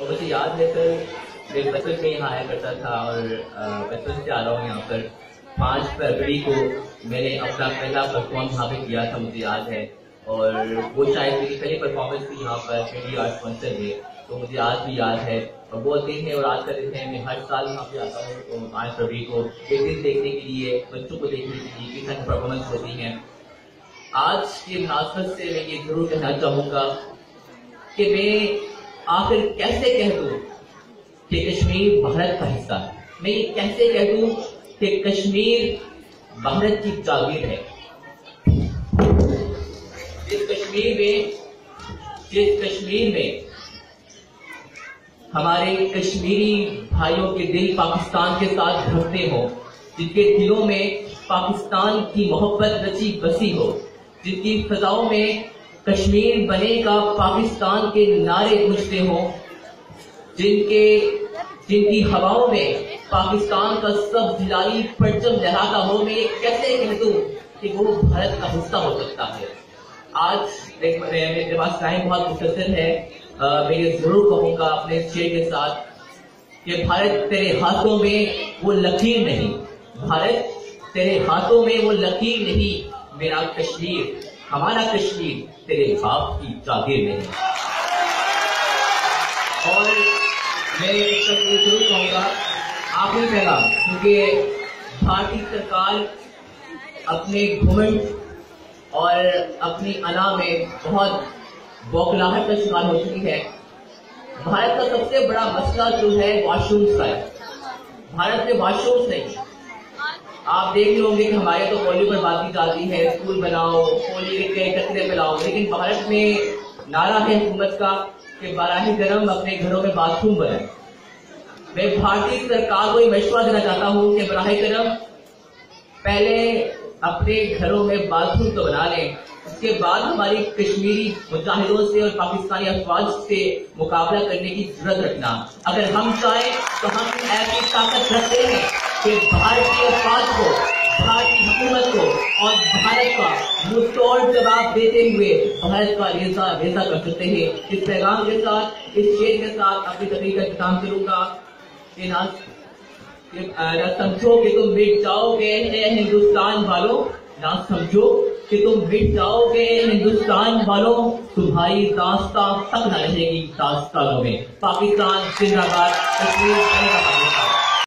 اور مجھے یاد ہے سر میں بچپن میں یہاں آیا کرتا تھا اور بچپن سے آ رہا ہوں یہاں پر 5 فروری کو میں نے اپنا پہلا پرفارم یہاں پہ کیا تھا، مجھے یاد ہے، اور وہ شاید میری پہلی پرفارمنس تھی یہاں پر انڈیا آرٹ کونسل میں، تو مجھے آج بھی یاد ہے۔ اور وہ دن ہے اور آج کا دن ہے، میں ہر سال یہاں پہ آتا ہوں تو 5 فروری کو ایک دن دیکھنے کے لیے، بچوں کو دیکھنے کے لیے کس طرح پرفارمنس ہوتی ہیں۔ آج کی مناسبت سے میں یہ ضرور کہنا چاہوں گا کہ میں آخر کیسے کہہ دوں کہ کشمیر بھارت کا حصہ ہے، میں یہ کیسے کہہ دوں کہ کشمیر بھارت کی جاگیر ہے۔ جس کشمیر میں ہمارے کشمیری بھائیوں کے دل پاکستان کے ساتھ دھڑکتے ہوں، جن کے دلوں میں پاکستان کی محبت رچی بسی ہو، جن کی فضاؤں میں کشمیر بنے کا پاکستان کے نعرے گونجتے ہوں، جن کی ہواؤں میں پاکستان کا سب جلالی پرچم لہراتا ہو، میں یہ کیسے کہہ دوں کہ وہ بھارت کا حصہ ہو سکتا ہے۔ آج میرے پاس ٹائم بہت مختصر ہے، میں یہ ضرور کہوں گا اپنے شعر کے ساتھ کہ بھارت تیرے ہاتھوں میں وہ لکیر نہیں، بھارت تیرے ہاتھوں میں وہ لکیر نہیں، میرا کشمیر، ہمارا کشمیر تیرے باپ کی جاگیر نہیں۔ اور میں اس وقت یہ ضرور کہوں گا آخری پیغام، کیونکہ بھارتی سرکار اپنے گھمنڈ اور اپنی انا میں بہت بوکھلاہٹ کا شکار ہو چکی ہے۔ بھارت کا سب سے بڑا مسئلہ جو ہے واش رومز کا ہے، بھارت میں واش رومز نہیں۔ آپ دیکھ رہے ہوں گے کہ ہمارے تو پولیو پر بات کی جاتی ہے، اسکول بناؤ، پولیو کے کچرے پھیلاؤ، لیکن بھارت میں نعرہ ہے حکومت کا کہ براہ کرم اپنے گھروں میں باتھ روم بنائیں۔ میں بھارتی سرکار کو یہ مشورہ دینا چاہتا ہوں کہ براہ کرم پہلے اپنے گھروں میں باتھ روم تو بنا لیں، اس کے بعد ہماری کشمیری مجاہدوں سے اور پاکستانی افواج سے مقابلہ کرنے کی ضرورت رکھنا۔ اگر ہم چاہیں تو ہم ایسی طاقت رکھتے ہیں کہ بھارتی افواج کو، بھارتی حکومت کو اور بھارت کا منہ توڑ جواب دیتے ہوئے بھارت کا ریزہ کر سکتے ہیں۔ اس پیغام کے ساتھ، اس شعر کے ساتھ اپنی تقریر کا اختتام کروں گا کہ نہ سمجھو کہ تم مٹ جاؤ گے اے ہندوستان والوں، نہ سمجھو کہ تم مٹ جاؤ گے ہندوستان والوں، تمہاری داستان تک نہ رہے گی داستانوں میں۔ پاکستان زندہ باد، کشمیر زندہ باد۔